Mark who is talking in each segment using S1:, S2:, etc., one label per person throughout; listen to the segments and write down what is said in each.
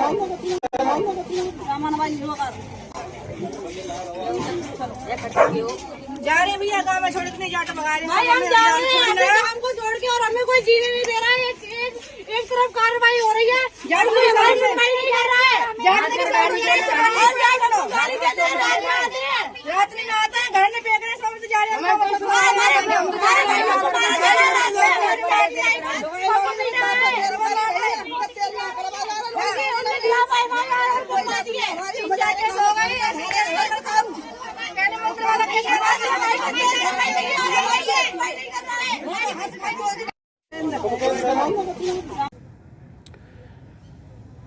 S1: जा रहे भैया, गाँव में छोड़ के नहीं जाट भगा रहे
S2: भाई, हम जा रहे हैं हमको छोड़ के, और हमें कोई जीने नहीं दे रहा है। एक तरफ कार्रवाई हो रही है,
S1: सुनवाई
S2: नहीं कर रहा है।
S1: रात्रि में आता है, घर में फेंक रहे, सब जा रहे हैं।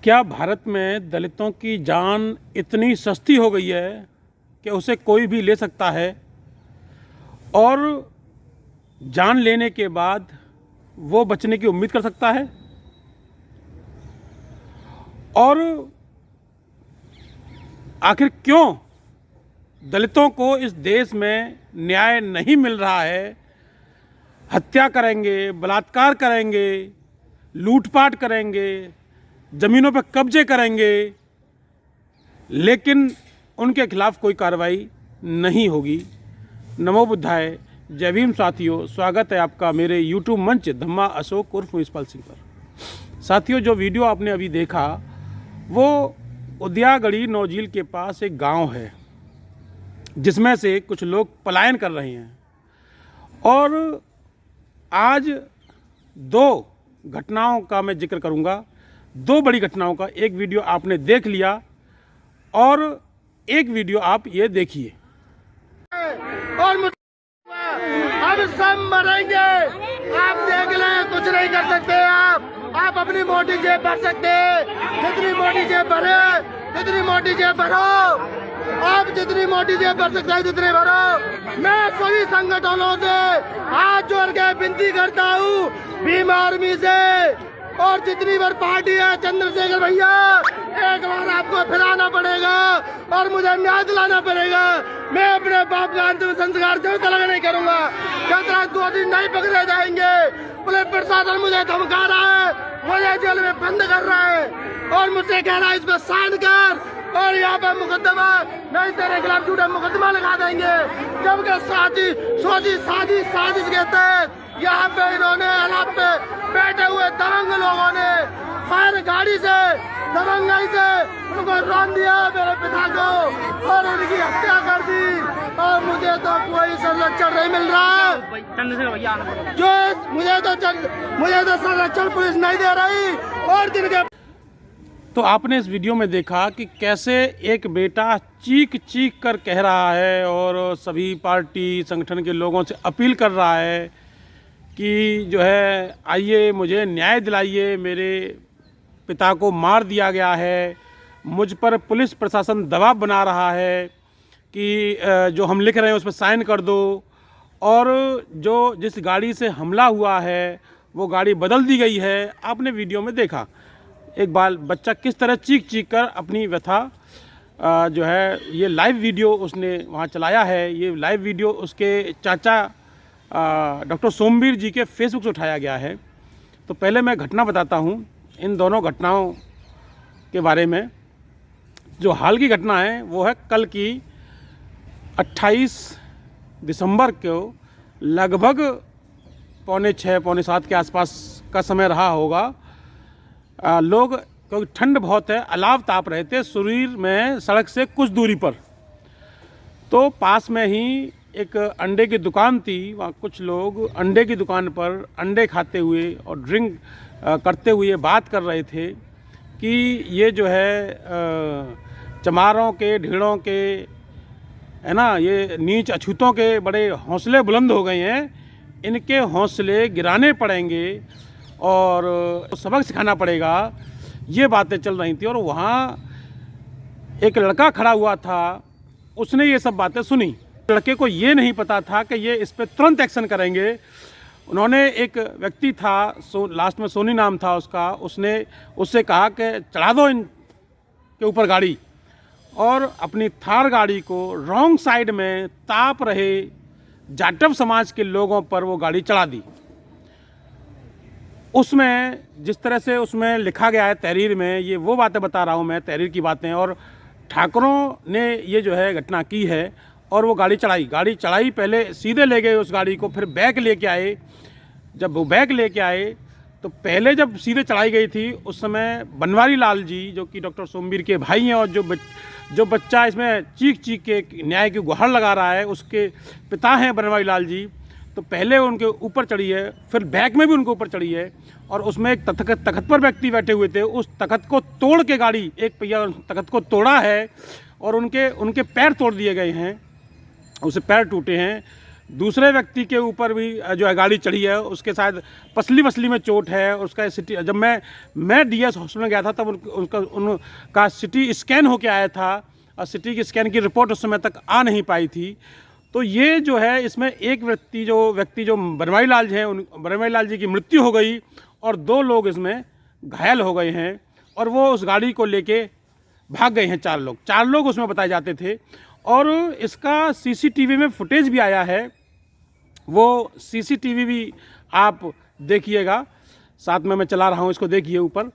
S3: क्या भारत में दलितों की जान इतनी सस्ती हो गई है कि उसे कोई भी ले सकता है, और जान लेने के बाद वो बचने की उम्मीद कर सकता है? और आखिर क्यों दलितों को इस देश में न्याय नहीं मिल रहा है? हत्या करेंगे, बलात्कार करेंगे, लूटपाट करेंगे, ज़मीनों पर कब्जे करेंगे, लेकिन उनके खिलाफ कोई कार्रवाई नहीं होगी। नमो बुद्धाय, जय भीम साथियों, स्वागत है आपका मेरे यूट्यूब मंच धम्मा अशोक उर्फ यशपाल सिंह पर। साथियों, जो वीडियो आपने अभी देखा वो उदयागढ़ी नौझील के पास एक गांव है जिसमें से कुछ लोग पलायन कर रहे हैं, और आज दो घटनाओं का मैं जिक्र करूंगा। दो बड़ी घटनाओं का एक वीडियो आपने देख लिया, और एक वीडियो आप ये देखिए।
S4: और हम सब मरेंगे, आप देख लें, कुछ नहीं कर सकते। आप अपनी मोटी जेब भर सकते हैं, जितनी मोटी जेब भरे, जितनी मोटी जेब भरो, आप जितनी मोटी जेब भर सकते हैं जितने भरो। मैं सभी संगठनों से हाथ जोड़ के विनती करता हूँ, भीम आर्मी से, और जितनी बार पार्टी है चंद्रशेखर भैया, एक बार आपको फिर आना पड़ेगा और मुझे न्याय दिलाना पड़ेगा। मैं अपने बाप का अंतिम संस्कार जब तक नहीं करूंगा, जब तक 2 दिन नहीं पकड़े जाएंगे। पुलिस प्रशासन मुझे धमका रहा है, मुझे जेल में बंद कर रहा है, और मुझसे कह रहा है इस पर साइन कर, और यहाँ पे मुकदमा नहीं, तेरे खिलाफ झूठा मुकदमा लगा देंगे। जबकि साजिश के तहत यहाँ पे इन्होंने अलाप पे बैठे हुए दबंग लोगों ने फायर गाड़ी से, दबंगाई से उनको रौंद दिया, मेरे पिता को, और उनकी हत्या कर दी। और मुझे तो कोई संरक्षण नहीं मिल रहा, जो मुझे तो संरक्षण पुलिस नहीं दे रही। और जिनके
S3: तो आपने इस वीडियो में देखा कि कैसे एक बेटा चीख चीख कर कह रहा है और सभी पार्टी संगठन के लोगों से अपील कर रहा है कि जो है आइए मुझे न्याय दिलाइए, मेरे पिता को मार दिया गया है, मुझ पर पुलिस प्रशासन दबाव बना रहा है कि जो हम लिख रहे हैं उस पर साइन कर दो, और जो जिस गाड़ी से हमला हुआ है वो गाड़ी बदल दी गई है। आपने वीडियो में देखा एक बाल बच्चा किस तरह चीख चीख कर अपनी व्यथा जो है, ये लाइव वीडियो उसने वहाँ चलाया है। ये लाइव वीडियो उसके चाचा डॉक्टर सोमवीर जी के फेसबुक से उठाया गया है। तो पहले मैं घटना बताता हूँ इन दोनों घटनाओं के बारे में। जो हाल की घटना है वो है कल की 28 दिसंबर को लगभग 6:45 पौने 7 के आसपास का समय रहा होगा। लोग, क्योंकि ठंड बहुत है, अलाव ताप रहे थे शरीर में सड़क से कुछ दूरी पर। तो पास में ही एक अंडे की दुकान थी, वहाँ कुछ लोग अंडे की दुकान पर अंडे खाते हुए और ड्रिंक करते हुए बात कर रहे थे कि ये जो है चमारों के, ढीड़ों के, है ना, ये नीच अछूतों के बड़े हौसले बुलंद हो गए हैं, इनके हौसले गिराने पड़ेंगे और सबक सिखाना पड़ेगा। ये बातें चल रही थी, और वहाँ एक लड़का खड़ा हुआ था, उसने ये सब बातें सुनी। लड़के को ये नहीं पता था कि ये इस पर तुरंत एक्शन करेंगे। उन्होंने, एक व्यक्ति था, लास्ट में सोनी नाम था उसका, उसने उससे कहा कि चढ़ा दो इनके ऊपर गाड़ी, और अपनी थार गाड़ी को रॉन्ग साइड में ताप रहे जाटव समाज के लोगों पर वो गाड़ी चढ़ा दी। उसमें जिस तरह से उसमें लिखा गया है तहरीर में, ये वो बातें बता रहा हूँ मैं, तहरीर की बातें। और ठाकुरों ने ये जो है घटना की है और वो गाड़ी चढ़ाई, पहले सीधे ले गए उस गाड़ी को, फिर बैक लेके आए। जब वो बैक लेके आए तो पहले जब सीधे चढ़ाई गई थी उस समय बनवारी लाल जी, जो कि डॉक्टर सोमवीर के भाई हैं और जो बच्चा इसमें चीख के न्याय की गुहार लगा रहा है, उसके पिता हैं बनवारी लाल जी, तो पहले उनके ऊपर चढ़ी है, फिर बैक में भी उनके ऊपर चढ़ी है। और उसमें एक तख्त पर व्यक्ति बैठे हुए थे, उस तख्त को तोड़ के गाड़ी, एक पहिया तख्त को तोड़ा है और उनके पैर तोड़ दिए गए हैं, उससे पैर टूटे हैं। दूसरे व्यक्ति के ऊपर भी जो है गाड़ी चढ़ी है, उसके शायद पसली में चोट है। उसका सिटी, जब मैं डीएस हॉस्पिटल में गया था तब उनका सिटी स्कैन होके आया था और सिटी स्कैन की रिपोर्ट उस समय तक आ नहीं पाई थी। तो ये जो है इसमें एक व्यक्ति जो बनवारी लाल जी हैं, बनवारी लाल जी की मृत्यु हो गई और 2 लोग इसमें घायल हो गए हैं और वो उस गाड़ी को लेके भाग गए हैं। 4 लोग उसमें बताए जाते थे। और इसका सीसीटीवी में फुटेज भी आया है, वो सीसीटीवी भी आप देखिएगा, साथ में मैं चला रहा हूँ, इसको देखिए, ऊपर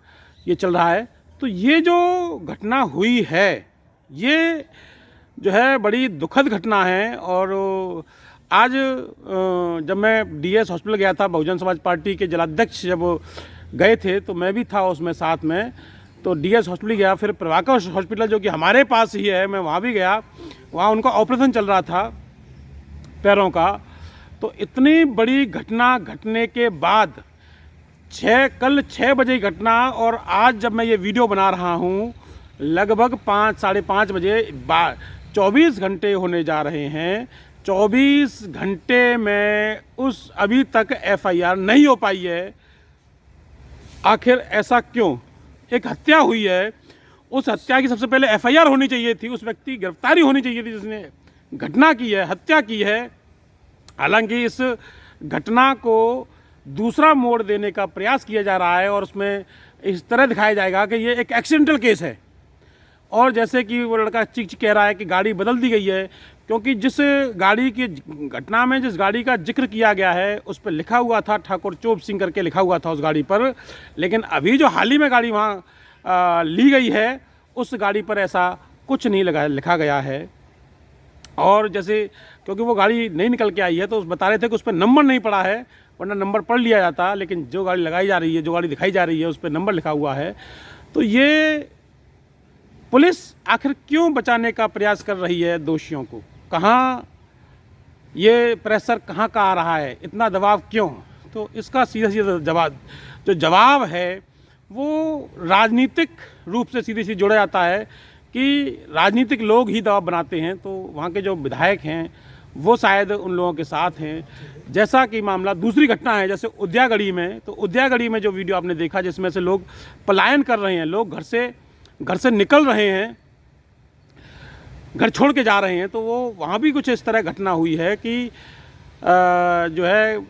S3: ये चल रहा है। तो ये जो घटना हुई है ये जो है बड़ी दुखद घटना है। और आज जब मैं डीएस हॉस्पिटल गया था, बहुजन समाज पार्टी के जिलाध्यक्ष जब गए थे तो मैं भी था उसमें साथ में। तो डीएस हॉस्पिटल गया, फिर प्रभाकर हॉस्पिटल जो कि हमारे पास ही है, मैं वहाँ भी गया। वहाँ उनका ऑपरेशन चल रहा था पैरों का। तो इतनी बड़ी घटना घटने के बाद कल 6 बजे घटना, और आज जब मैं ये वीडियो बना रहा हूँ लगभग 5 साढ़े 5 बजे 24 घंटे होने जा रहे हैं। 24 घंटे में उस अभी तक एफआईआर नहीं हो पाई है। आखिर ऐसा क्यों? एक हत्या हुई है, उस हत्या की सबसे पहले एफआईआर होनी चाहिए थी, उस व्यक्ति की गिरफ्तारी होनी चाहिए थी जिसने घटना की है, हत्या की है। हालांकि इस घटना को दूसरा मोड़ देने का प्रयास किया जा रहा है और उसमें इस तरह दिखाया जाएगा कि ये एक एक्सीडेंटल केस है। और जैसे कि वो लड़का चीख कह रहा है कि गाड़ी बदल दी गई है, क्योंकि जिस गाड़ी की घटना में जिस गाड़ी का जिक्र किया गया है उस पर लिखा हुआ था ठाकुर चोप सिंह करके लिखा हुआ था उस गाड़ी पर। लेकिन अभी जो हाल ही में गाड़ी वहाँ ली गई है उस गाड़ी पर ऐसा कुछ नहीं लिखा गया है। और जैसे क्योंकि वो गाड़ी नहीं निकल के आई है तो बता रहे थे कि उस पर नंबर नहीं पड़ा है, वरना नंबर पढ़ लिया जाता। लेकिन जो गाड़ी लगाई जा रही है, जो गाड़ी दिखाई जा रही है, उस पर नंबर लिखा हुआ है। तो ये पुलिस आखिर क्यों बचाने का प्रयास कर रही है दोषियों को? कहाँ ये प्रेशर कहाँ का आ रहा है, इतना दबाव क्यों? तो इसका सीधा जवाब है वो राजनीतिक रूप से सीधे जुड़ा जाता है कि राजनीतिक लोग ही दबाव बनाते हैं। तो वहाँ के जो विधायक हैं वो शायद उन लोगों के साथ हैं। जैसा कि मामला दूसरी घटना है, जैसे उद्यागढ़ी में, तो उद्यागढ़ी में जो वीडियो आपने देखा जिसमें से लोग पलायन कर रहे हैं, लोग घर से निकल रहे हैं, घर छोड़ के जा रहे हैं, तो वो वहाँ भी कुछ इस तरह घटना हुई है कि जो है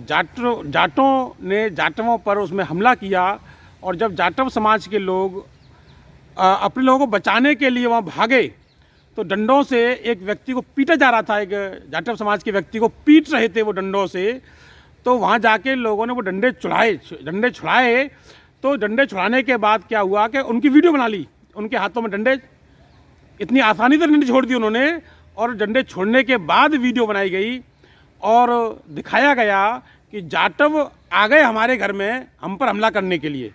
S3: जाटों ने जाटवों पर उसमें हमला किया। और जब जाटव समाज के लोग अपने लोगों को बचाने के लिए वहाँ भागे तो डंडों से एक व्यक्ति को पीटा जा रहा था, एक जाटव समाज के व्यक्ति को पीट रहे थे वो डंडों से। तो वहाँ जाके लोगों ने वो डंडे छुड़ाए। तो डंडे छुड़ाने के बाद क्या हुआ कि उनकी वीडियो बना ली, उनके हाथों में डंडे, इतनी आसानी से डंडे छोड़ दिए उन्होंने। और डंडे छोड़ने के बाद वीडियो बनाई गई और दिखाया गया कि जाटव आ गए हमारे घर में हम पर हमला करने के लिए।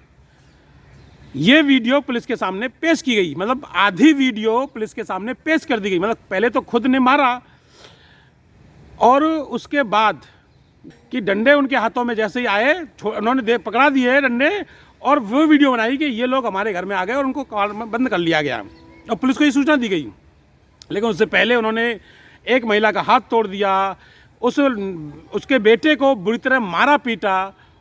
S3: ये वीडियो पुलिस के सामने पेश की गई, मतलब आधी वीडियो पुलिस के सामने पेश कर दी गई। मतलब पहले तो खुद ने मारा और उसके बाद कि डंडे उनके हाथों में जैसे ही आए उन्होंने पकड़ा दिए डंडे और वो वीडियो बनाई कि ये लोग हमारे घर में आ गए और उनको कार में बंद कर लिया गया और पुलिस को ये सूचना दी गई। लेकिन उससे पहले उन्होंने एक महिला का हाथ तोड़ दिया, उसके बेटे को बुरी तरह मारा पीटा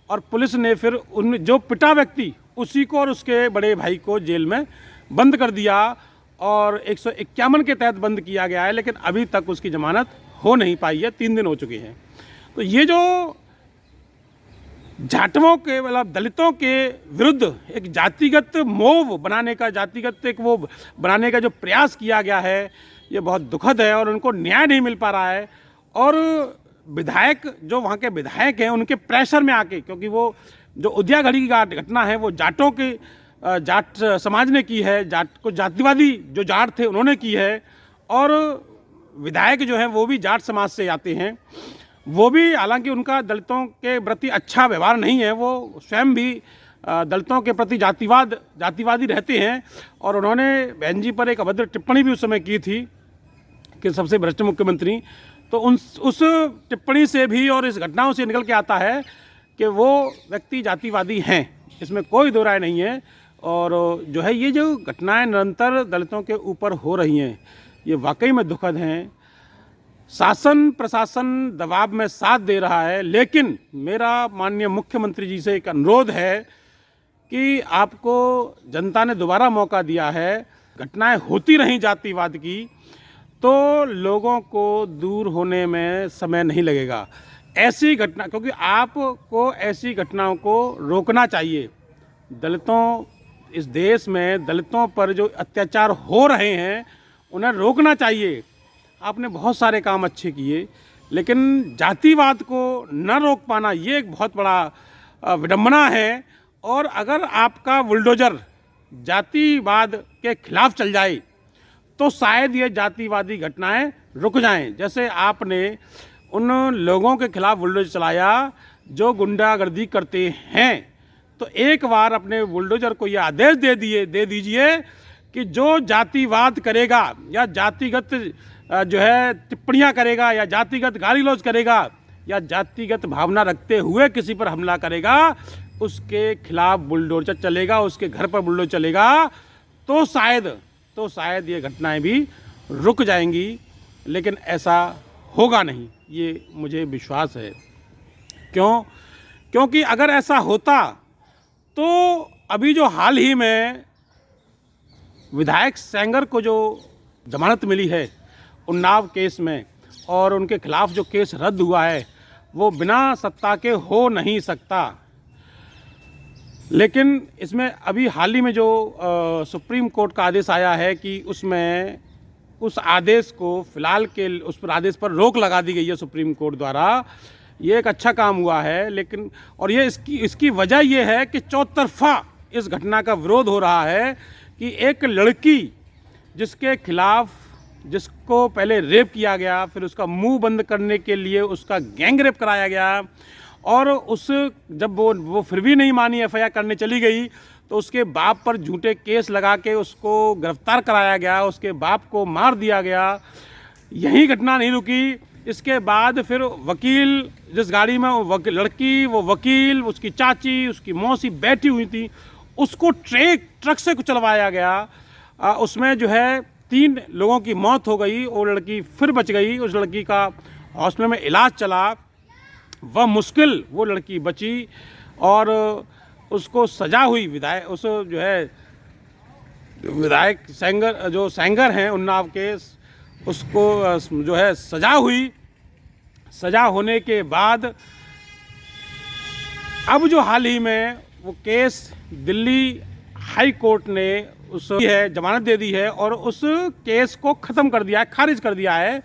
S3: और पुलिस ने फिर उन जो पिटा व्यक्ति उसी को और उसके बड़े भाई को जेल में बंद कर दिया और 151 के तहत बंद किया गया है। लेकिन अभी तक उसकी जमानत हो नहीं पाई है, 3 दिन हो चुके हैं। तो ये जो जाटवों के मतलब दलितों के विरुद्ध एक जातिगत मोह बनाने का, जातिगत एक वो बनाने का जो प्रयास किया गया है ये बहुत दुखद है और उनको न्याय नहीं मिल पा रहा है। और विधायक जो वहाँ के विधायक हैं उनके प्रेशर में आके, क्योंकि वो जो उद्याघड़ी की घटना है वो जाटों के जाट समाज ने की है, जाट को जातिवादी जो जाट थे उन्होंने की है, और विधायक जो हैं वो भी जाट समाज से आते हैं। वो भी हालांकि उनका दलितों के प्रति अच्छा व्यवहार नहीं है, वो स्वयं भी दलितों के प्रति जातिवादी रहते हैं, और उन्होंने बहन जी पर एक अभद्र टिप्पणी भी उस समय की थी कि सबसे भ्रष्ट मुख्यमंत्री। तो उस टिप्पणी से भी और इस घटनाओं से निकल के आता है कि वो व्यक्ति जातिवादी हैं, इसमें कोई दो राय नहीं है। और जो है ये जो घटनाएं निरंतर दलितों के ऊपर हो रही हैं ये वाकई में दुखद हैं। शासन प्रशासन दबाव में साथ दे रहा है, लेकिन मेरा माननीय मुख्यमंत्री जी से एक अनुरोध है कि आपको जनता ने दोबारा मौका दिया है, घटनाएं होती रहीं जातिवाद की तो लोगों को दूर होने में समय नहीं लगेगा। ऐसी घटना, क्योंकि आपको ऐसी घटनाओं को रोकना चाहिए। दलितों, इस देश में दलितों पर जो अत्याचार हो रहे हैं उन्हें रोकना चाहिए। आपने बहुत सारे काम अच्छे किए, लेकिन जातिवाद को न रोक पाना ये एक बहुत बड़ा विडंबना है। और अगर आपका बुलडोजर जातिवाद के खिलाफ चल जाए तो शायद ये जातिवादी घटनाएं रुक जाएं। जैसे आपने उन लोगों के खिलाफ बुलडोजर चलाया जो गुंडागर्दी करते हैं, तो एक बार अपने बुलडोजर को यह आदेश दे दीजिए कि जो जातिवाद करेगा या जातिगत जो है टिप्पणियां करेगा या जातिगत गाली गलौज करेगा या जातिगत भावना रखते हुए किसी पर हमला करेगा, उसके खिलाफ बुलडोजर चलेगा, उसके घर पर बुलडोजर चलेगा, तो शायद ये घटनाएं भी रुक जाएंगी। लेकिन ऐसा होगा नहीं, ये मुझे विश्वास है। क्योंकि अगर ऐसा होता तो अभी जो हाल ही में विधायक सेंगर को जो जमानत मिली है उन्नाव केस में, और उनके खिलाफ जो केस रद्द हुआ है वो बिना सत्ता के हो नहीं सकता। लेकिन इसमें अभी हाल ही में जो सुप्रीम कोर्ट का आदेश आया है कि उसमें उस आदेश को फिलहाल के उस पर आदेश पर रोक लगा दी गई है सुप्रीम कोर्ट द्वारा। ये एक अच्छा काम हुआ है, लेकिन और ये इसकी वजह ये है कि चौतरफा इस घटना का विरोध हो रहा है कि एक लड़की जिसके खिलाफ, जिसको पहले रेप किया गया, फिर उसका मुंह बंद करने के लिए उसका गैंग रेप कराया गया, और जब वो फिर भी नहीं मानी, एफआईआर करने चली गई, तो उसके बाप पर झूठे केस लगा के उसको गिरफ्तार कराया गया, उसके बाप को मार दिया गया। यही घटना नहीं रुकी, इसके बाद फिर वकील, जिस गाड़ी में लड़की, वो वकील, उसकी चाची, उसकी मौसी बैठी हुई थी, उसको ट्रक से कुचलवाया गया। उसमें जो है 3 लोगों की मौत हो गई, वो लड़की फिर बच गई। उस लड़की का हॉस्पिटल में इलाज चला, वह मुश्किल वो लड़की बची, और उसको सजा हुई। विधायक सेंगर हैं उन्नाव के, उसको जो है सजा हुई। सजा होने के बाद अब जो हाल ही में वो केस दिल्ली हाई कोर्ट ने जमानत दे दी है, और उस केस को ख़त्म कर दिया है, खारिज कर दिया है,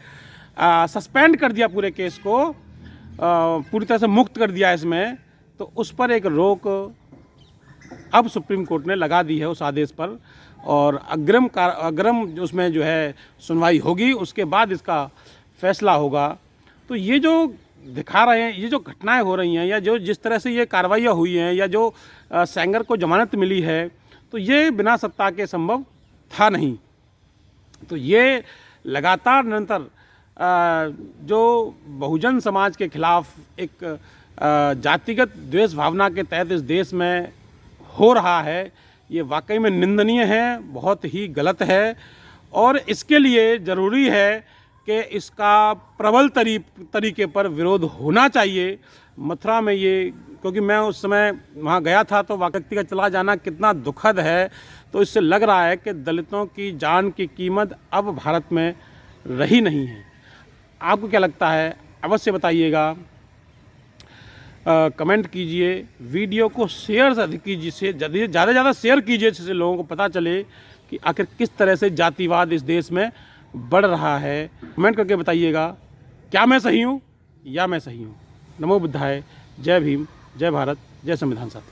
S3: सस्पेंड कर दिया पूरे केस को, पूरी तरह से मुक्त कर दिया इसमें। तो उस पर एक रोक अब सुप्रीम कोर्ट ने लगा दी है उस आदेश पर, और अग्रिम उसमें जो है सुनवाई होगी, उसके बाद इसका फैसला होगा। तो ये जो दिखा रहे हैं, ये जो घटनाएं हो रही हैं, या जो जिस तरह से ये कार्रवाइयाँ हुई हैं, या जो सेंगर को जमानत मिली है, तो ये बिना सत्ता के संभव था नहीं। तो ये लगातार निरंतर जो बहुजन समाज के खिलाफ एक जातिगत द्वेष भावना के तहत इस देश में हो रहा है, ये वाकई में निंदनीय है, बहुत ही गलत है। और इसके लिए ज़रूरी है कि इसका प्रबल तरीके पर विरोध होना चाहिए। मथुरा में ये, क्योंकि मैं उस समय वहाँ गया था, तो व्यक्ति का चला जाना कितना दुखद है। तो इससे लग रहा है कि दलितों की जान की कीमत अब भारत में रही नहीं है। आपको क्या लगता है, अवश्य बताइएगा, कमेंट कीजिए, वीडियो को शेयर अधिक कीजिए, ज़्यादा से ज़्यादा शेयर कीजिए, जिससे लोगों को पता चले कि आखिर किस तरह से जातिवाद इस देश में बढ़ रहा है। कमेंट करके बताइएगा, क्या मैं सही हूँ या मैं सही हूँ। नमो बुद्धाय, जय भीम, जय भारत, जय संविधान साथी।